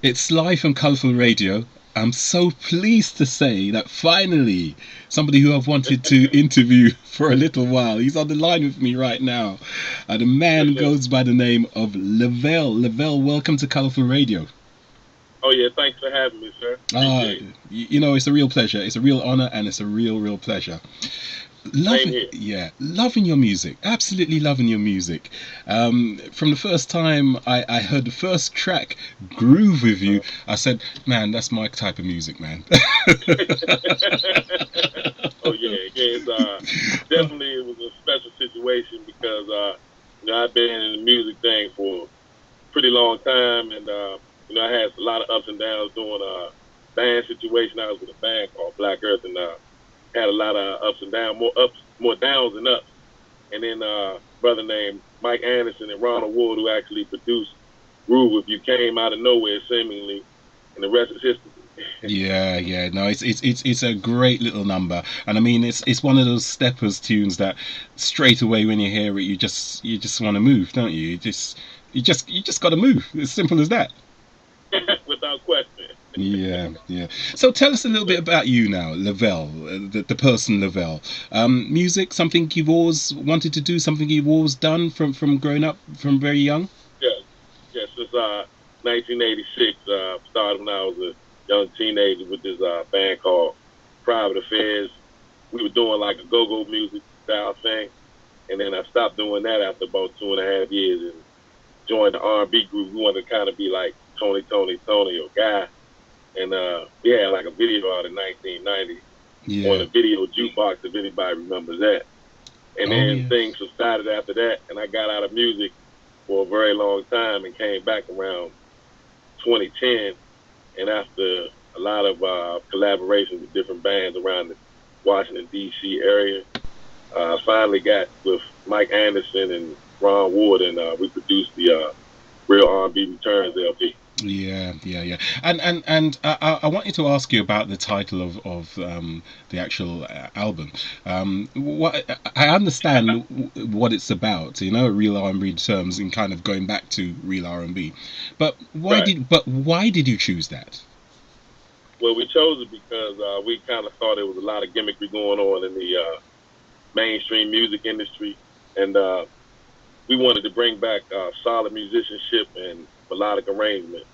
It's Sly from Colourful Radio. I'm so pleased to say that finally, somebody who I've wanted to interview for a little while, he's on the line with me right now. The Yes, man sir. goes by the name of Lovell. Lovell, welcome to Colourful Radio. Oh, yeah, thanks for having me, sir. Ah, Appreciate it. you know, it's a real pleasure. It's a real honor, and it's a real pleasure. Same Loving, here. yeah, loving your music. Absolutely loving your music. From the first time I heard the first track, "Groove with You," Uh, I said, "Man, that's my type of music, man." oh, yeah. Definitely it was a special situation because, I've been in the music thing for a pretty long time, and, I had a lot of ups and downs doing a band situation. I was with a band called Black Earth, and had a lot of ups and downs, more downs than ups. And then brother named Mike Anderson and Ronald Wood, who actually produced Groove With You, came out of nowhere seemingly, and the rest is history. Yeah, yeah, no, it's a great little number, and I mean it's one of those steppers tunes that straight away when you hear it, you just want to move, don't you? You just got to move. It's simple as that. Without question. Yeah, yeah. So tell us a Yes, little bit sir. about you now, Lavelle, the person Lavelle. Music, something you've always wanted to do, something you've always done from growing up, from very young. Yes, yes. Since 1986, started when I was a young teenager with this band called Private Affairs. We were doing like a go-go music style thing, and then I stopped doing that after about 2.5 years and joined the R&B group. We wanted to kind of be like Tony or Guy, and we had like a video out in 1990 on Yeah. a video jukebox, if anybody remembers that. And Oh then yes. things subsided after that, and I got out of music for a very long time and came back around 2010. And after a lot of collaboration with different bands around the Washington D.C. area, I finally got with Mike Anderson and Ron Wood, and we produced the Real R&B Returns LP. Yeah, yeah, yeah. And I wanted to ask you about the title of the actual album. What I understand what it's about, real R&B terms, and kind of going back to real R&B. But why Right. did but why did you choose that? Well, we chose it because we kind of thought there was a lot of gimmickry going on in the mainstream music industry, and we wanted to bring back solid musicianship and melodic arrangement.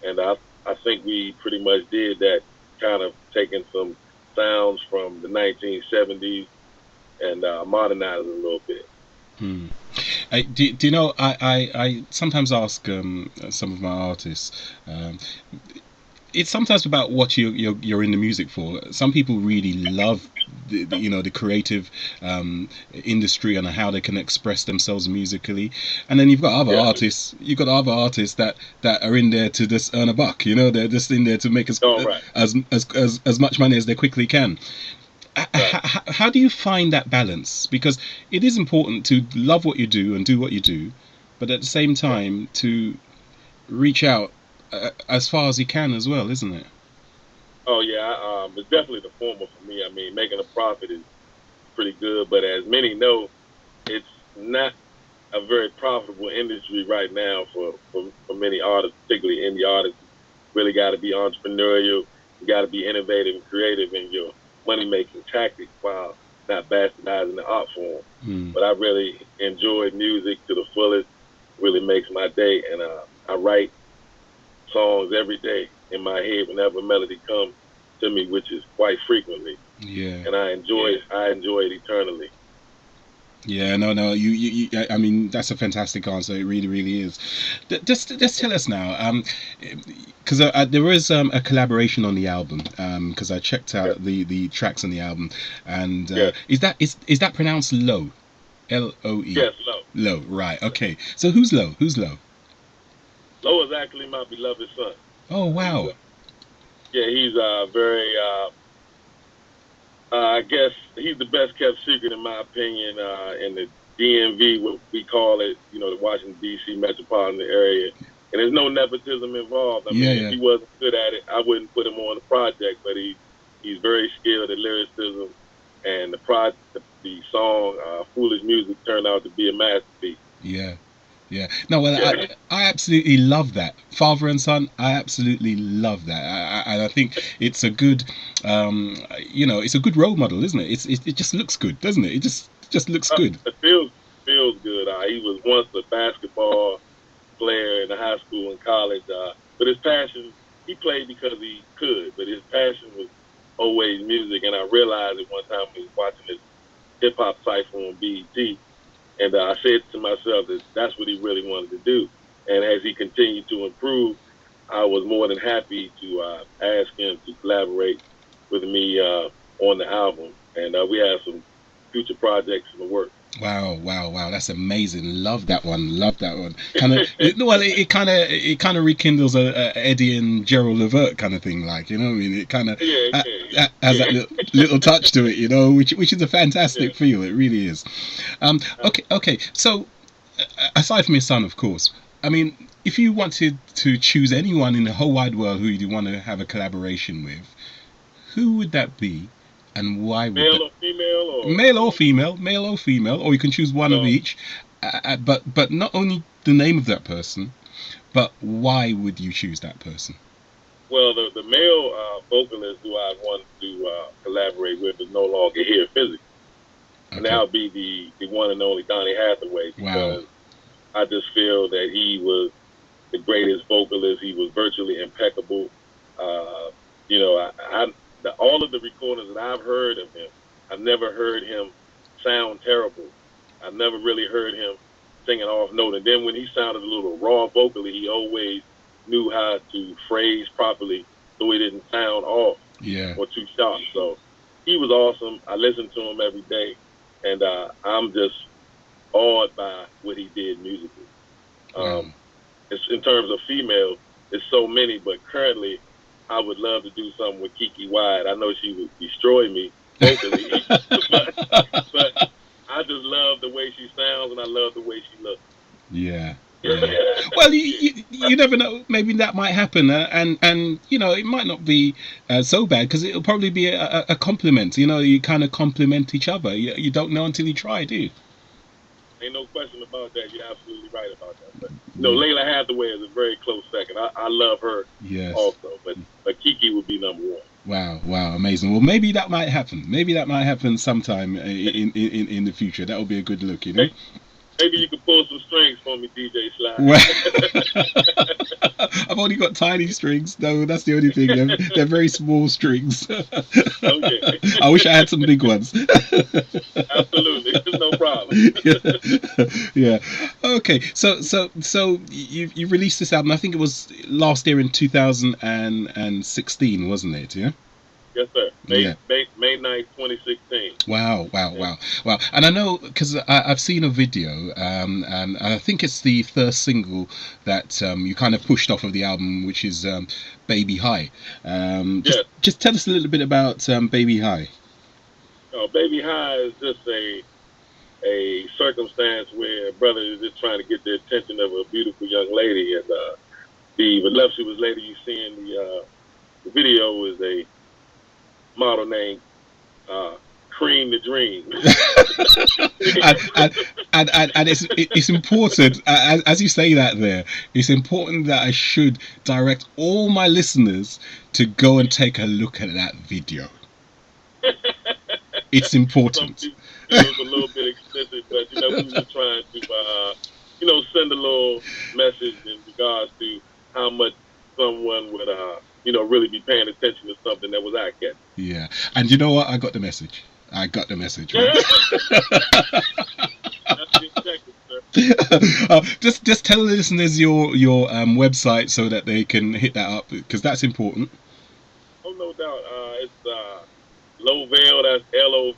And I think we pretty much did that, kind of taking some sounds from the 1970s and modernized it a little bit. Hmm. Do you know? I sometimes ask some of my artists. It's sometimes about what you're in the music for. Some people really love the creative industry and how they can express themselves musically, and then Yeah. you've got other artists that are in there to just earn a buck. They're just in there to make All right. as much money as they quickly can. Right. How do you find that balance? Because it is important to love what you do and do what you do, but at the same Right. time to reach out as far as you can as well, isn't it? Oh yeah. It's definitely the former for me. I mean, making a profit is pretty good, but as many know, it's not a very profitable industry right now for many artists, particularly indie artists. Really got to be entrepreneurial. You got to be innovative and creative in your money making tactics while not bastardizing the art form. Mm. But I really enjoy music to the fullest. Really makes my day, and I write songs every day in my head whenever a melody comes to me, which is quite frequently, Yeah, and I enjoy it. I enjoy it eternally. yeah, no, no. I mean, that's a fantastic answer. It really, really is. Just tell us now, because there is a collaboration on the album. Because I checked Yes, out the tracks on the album, and yes, is that pronounced Low? Loe. yes. Low, Low, right? Okay. So who's Low? Who's Low? Low is actually my beloved son. Oh He's wow. yeah, he's very I guess he's the best kept secret in my opinion in the DMV, what we call it, the Washington D.C. metropolitan area. And there's no nepotism involved. I Yeah, mean, if yeah. he wasn't good at it, I wouldn't put him on the project. But he's very skilled at lyricism, and the song "Foolish Music" turned out to be a masterpiece. Yeah. Yeah. No, well, Yeah. I absolutely love that. Father and son, I absolutely love that. I think it's a good, it's a good role model, isn't it? It just looks good, doesn't it? It just looks good. It feels good. He was once a basketball player in high school and college, but his passion, he played because he could, but his passion was always music. And I realized it one time when he was watching this hip hop cypher on BET, and I said to myself that that's what he really wanted to do. And as he continued to improve, I was more than happy to ask him to collaborate with me on the album. And we have some future projects in the works. Wow, that's amazing. Love that one. Kind of, it kind of rekindles a Eddie and Gerald Levert kind of thing, like, you know what I mean? It kind of has that little touch to it, you know, which is a fantastic feel. It really is. Okay. So, aside from your son, of course, I mean, if you wanted to choose anyone in the whole wide world who you want to have a collaboration with, who would that be? And why would male or female, male or female, or you can choose one of each. But not only the name of that person, but why would you choose that person? Well, the male vocalist who I want to collaborate with is no longer here physically. Okay. Now be the one and only Donny Hathaway, because I just feel that he was the greatest vocalist. He was virtually impeccable. All of the recordings that I've heard of him, I've never heard him sound terrible. I've never really heard him singing off note. And then when he sounded a little raw vocally, he always knew how to phrase properly so he didn't sound off or too sharp. So he was awesome. I listen to him every day, and I'm just awed by what he did musically. It's, in terms of female, it's so many, but currently I would love to do something with Kiki Wyatt. I know she would destroy me vocally, but I just love the way she sounds, and I love the way she looks. Yeah. Well, you never know. Maybe that might happen, and it might not be so bad, because it'll probably be a compliment. You kind of compliment each other. You don't know until you try, do you? Ain't no question about that. You're absolutely right about that. But Layla Hathaway is a very close second. I love her also, but Kiki would be number one. Wow, amazing. Well, maybe that might happen. Maybe that might happen sometime in the future. That would be a good look, you know. Maybe you could pull some strings for me, DJ Sly. Well, I've only got tiny strings. No, that's the only thing. They're very small strings. Okay. I wish I had some big ones. Absolutely, no problem. Yeah. Okay. So you released this album. I think it was last year in 2016, wasn't it? Yeah. Yes, sir. May 9th, 2016. Wow. And I know, because I've seen a video, and I think it's the first single that you kind of pushed off of the album, which is Baby High. Just tell us a little bit about Baby High. Baby High is just a circumstance where a brother is just trying to get the attention of a beautiful young lady, and the voluptuous lady you see in the video is a model named Cream the Dream. and it's important, as you say that there, it's important that I should direct all my listeners to go and take a look at that video. It's important. It was a little bit explicit, but we were just trying to send a little message in regards to how much someone would really be paying attention to something that was eye-catching. Yeah, and you know what? I got the message. Right? Just tell the listeners your website so that they can hit that up, because that's important. Oh, no doubt. It's Lovell. That's Lovell.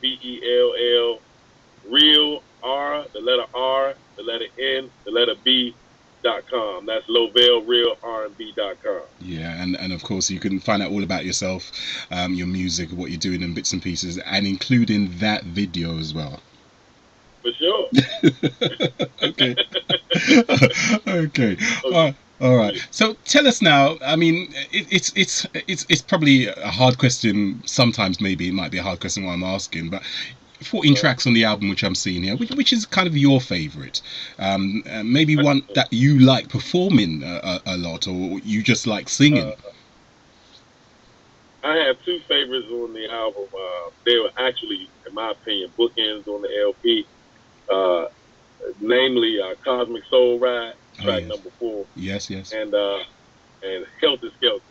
Real R, the letter R, the letter N, the letter B.com. That's LovellRealR&B.com. Yeah, and of course you can find out all about yourself, your music, what you're doing in bits and pieces, and including that video as well. For sure. Okay. All right. So tell us now. I mean, it's probably a hard question. Sometimes maybe it might be a hard question what I'm asking, but 14 tracks on the album, which I'm seeing here. Which is kind of your favourite? Maybe one that you like performing a lot, or you just like singing. I have two favorites on the album. They were actually, in my opinion, bookends on the LP. Namely, Cosmic Soul Ride, track number 4. Yes, yes. And Helter Skelter.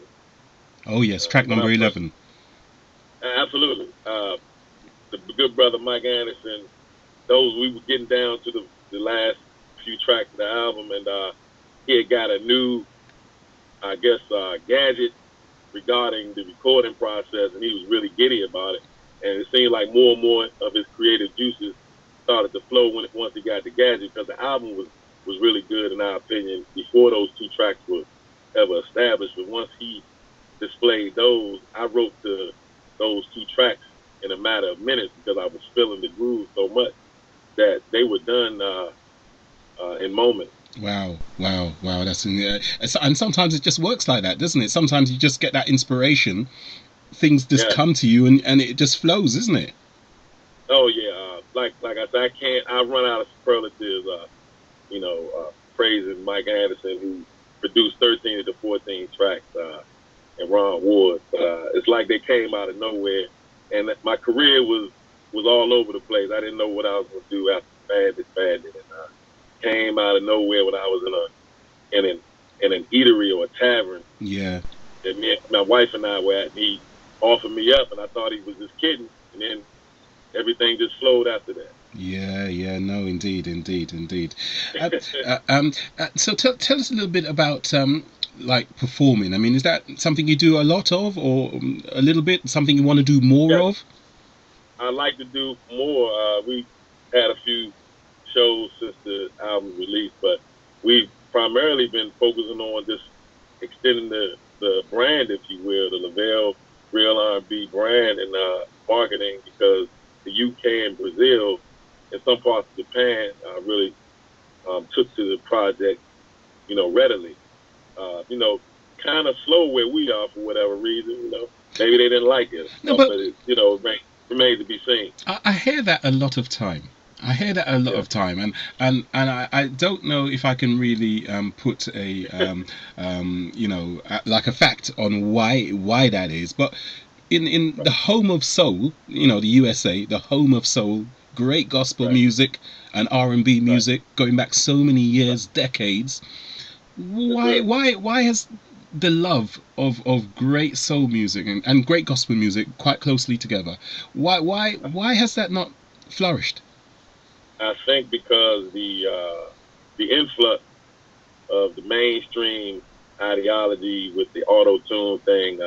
Oh yes, track number 11. Absolutely. The good brother Mike Anderson, those we were getting down to the last few tracks of the album, and he had got a new, I guess, gadget regarding the recording process, and he was really giddy about it. And it seemed like more and more of his creative juices started to flow once he got the gadget, because the album was really good in our opinion before those two tracks were ever established. But once he displayed those, I wrote those two tracks in a matter of minutes, because I was feeling the groove so much that they were done in moments. Wow. That's and sometimes it just works like that, doesn't it? Sometimes you just get that inspiration, things just come to you, and it just flows, isn't it? Oh yeah, like I said, I run out of superlatives. Praising Mike Anderson, who produced 13 of the 14 tracks, and Ron Ward. It's like they came out of nowhere, and my career was all over the place. I didn't know what I was going to do after Bandit, and came out of nowhere when I was in an eatery or a tavern. Yeah. That my wife and I were at, and he offered me up, and I thought he was just kidding, and then everything just flowed after that. Yeah, no, indeed. So tell us a little bit about like performing. I mean, is that something you do a lot of, or a little bit, something you want to do more of? I like to do more. We had a few shows since the album release, but we've primarily been focusing on just extending the brand, if you will, the Lovell Real R&B brand, and marketing, because the UK and Brazil and some parts of Japan really took to the project, readily. Kind of slow where we are for whatever reason. Maybe they didn't like it. No, but it remains to be seen. I hear that a lot of time. Of time, and I don't know if I can really put a like a fact on why that is, but in the home of soul, the USA, the home of soul, great gospel music and R&B music going back so many years, decades. Why has the love of great soul music and great gospel music quite closely together? Why has that not flourished? I think because the influx of the mainstream ideology with the auto-tune thing,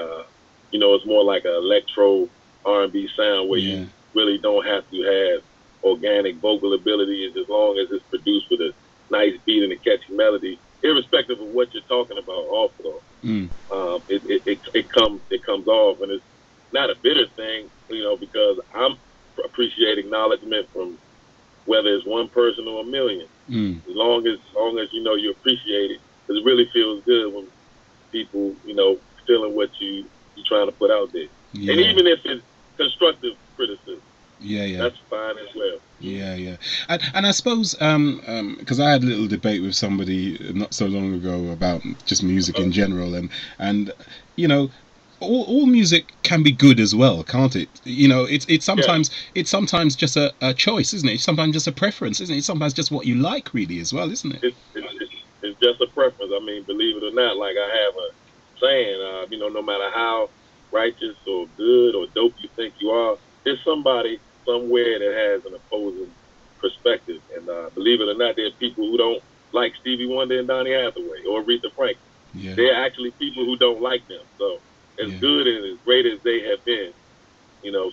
it's more like an electro R&B sound where you really don't have to have organic vocal ability, as long as it's produced with a nice beat and a catchy melody, irrespective of what you're talking about. Also, it comes off, and it's not a bitter thing, because I'm appreciating acknowledgement from whether it's one person or a million. As long as you appreciate it, because it really feels good when people feeling what you're trying to put out there, and even if it's constructive criticism. That's fine as well. And I suppose because I had a little debate with somebody not so long ago about just music in general, and all music can be good as well, can't it? It's sometimes just a choice, isn't it? It's sometimes just a preference, isn't it? It's sometimes just what you like, really, as well, isn't it? It's just a preference. I mean, believe it or not, like I have a saying, no matter how righteous or good or dope you think you are, there's somebody somewhere that has an opposing perspective. And believe it or not, there are people who don't like Stevie Wonder and Donny Hathaway or Aretha Franklin. There are actually people who don't like them. So as good and as great as they have been,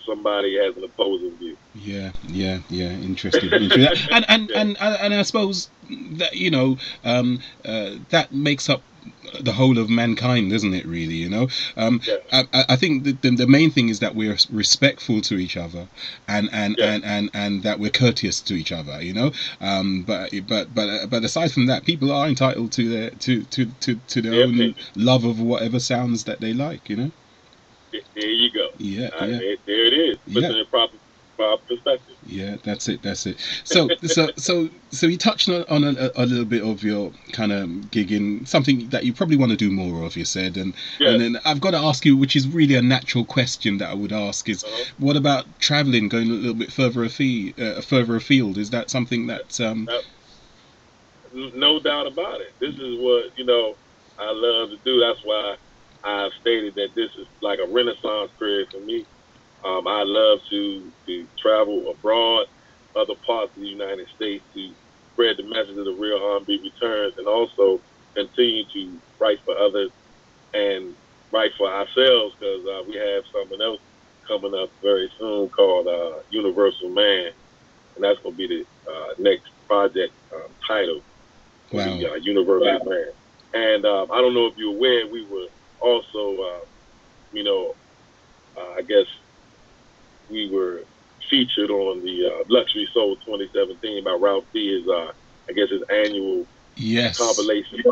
somebody has an opposing view. Interesting. and I suppose that that makes up the whole of mankind, isn't it, really? I think the main thing is that we're respectful to each other, and that we're courteous to each other, but aside from that, people are entitled to their own love of whatever sounds that they like. There you go. There it is. Put it in proper perspective. Yeah, that's it. That's it. So you touched on a little bit of your kind of gigging, something that you probably want to do more of. You said, and Yes. then I've got to ask you, which is really a natural question that I would ask, is Uh-huh. what about traveling, going a little bit further afield? Is that something that Uh, no doubt about it. This is what I love to do. That's why I've stated that this is like a renaissance period for me. I love to travel abroad, other parts of the United States, to spread the message of the real R&B returns, and also continue to write for others and write for ourselves because we have something else coming up very soon called Universal Man, and that's going to be the next project title for wow? the Universal Man. And I don't know if you're aware, we were also, you know, I guess we were featured on the Luxury Soul 2017 by Ralph D. Is I guess his annual Yes. compilation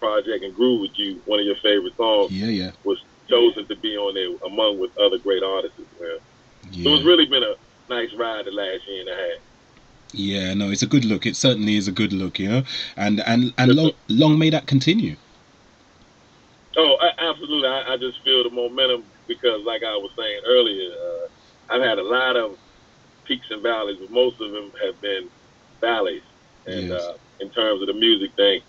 project, and Groove with You, one of your favorite songs, Yeah. Yeah. was chosen to be on there among with other great artists as well. So it's Yeah. really been a nice ride the last year and a half. Yeah. No, it's a good look. It certainly is a good look. And Yes, sir. long may that continue. Oh, absolutely. I just feel the momentum because, like I was saying earlier, I've had a lot of peaks and valleys, but most of them have been valleys. And Yes. in terms of the music thing,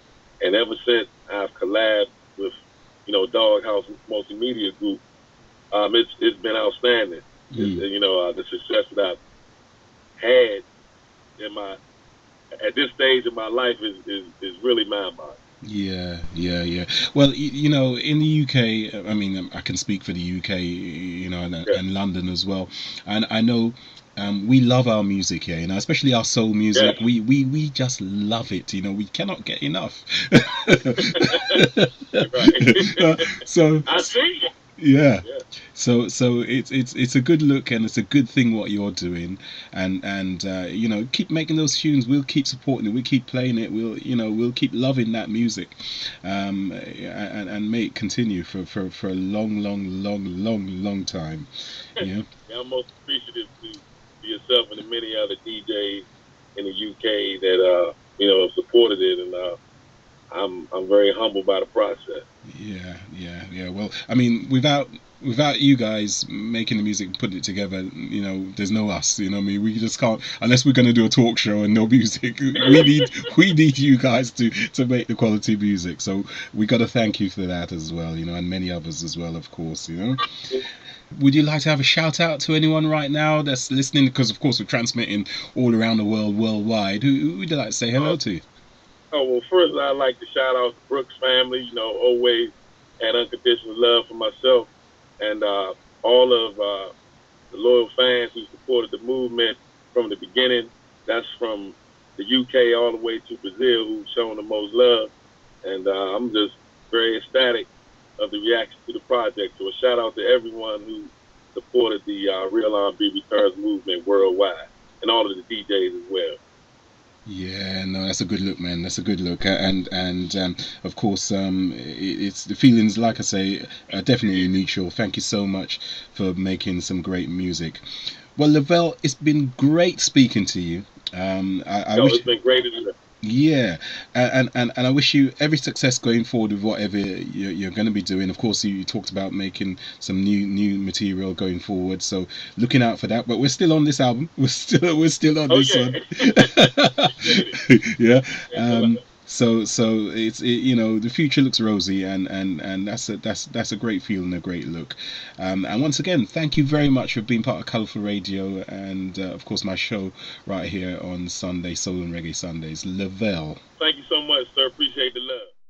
and ever since I've collabed with, Doghouse Multimedia Group, it's been outstanding. Mm. The success that I've had in my at this stage of my life is really mind-boggling. Yeah, yeah, yeah. Well, in the UK, I mean, I can speak for the UK, Yeah, and London as well. And I know we love our music here, especially our soul music. yes, We just love it. We cannot get enough. right. So, I see. yeah. Yeah, So it's a good look, and it's a good thing what you're doing, and keep making those tunes. We'll keep supporting it. We'll keep playing it. We'll keep loving that music, and may it continue for a long time. Yeah. yeah. I'm most appreciative to yourself and the many other DJs in the UK that have supported it, and I'm very humbled by the process. Yeah, yeah, yeah. Well, I mean, without you guys making the music and putting it together, there's no us. I mean, we just can't unless we're going to do a talk show and no music. We need you guys to make the quality music. So we got to thank you for that as well. And many others as well, of course. Would you like to have a shout out to anyone right now that's listening? Because of course we're transmitting all around the world, worldwide. Who would you like to say hello Uh, to? Oh, well, first, I'd like to shout out the Brooks family, always had unconditional love for myself and all of the loyal fans who supported the movement from the beginning. That's from the UK all the way to Brazil, who've shown the most love. And I'm just very ecstatic of the reaction to the project. So a shout out to everyone who supported the Real R&B Returns movement worldwide and all of the DJs as well. Yeah, no, that's a good look, man. That's a good look, and of course, it's the feelings. Like I say, are definitely mutual. Thank you so much for making some great music. Well, Lovell, it's been great speaking to you. I Yo, wish, it's been great. yeah, and I wish you every success going forward with whatever you're going to be doing. Of course, you talked about making some new material going forward, so looking out for that. But we're still on this album. We're still on Oh, this yeah. one. Appreciate it. Yeah. Yeah, no, So the future looks rosy, and that's a great feel and a great look. And once again, thank you very much for being part of Colourful Radio, and of course my show right here on Sunday, Soul and Reggae Sundays. Lavelle. thank you so much, sir. Appreciate the love.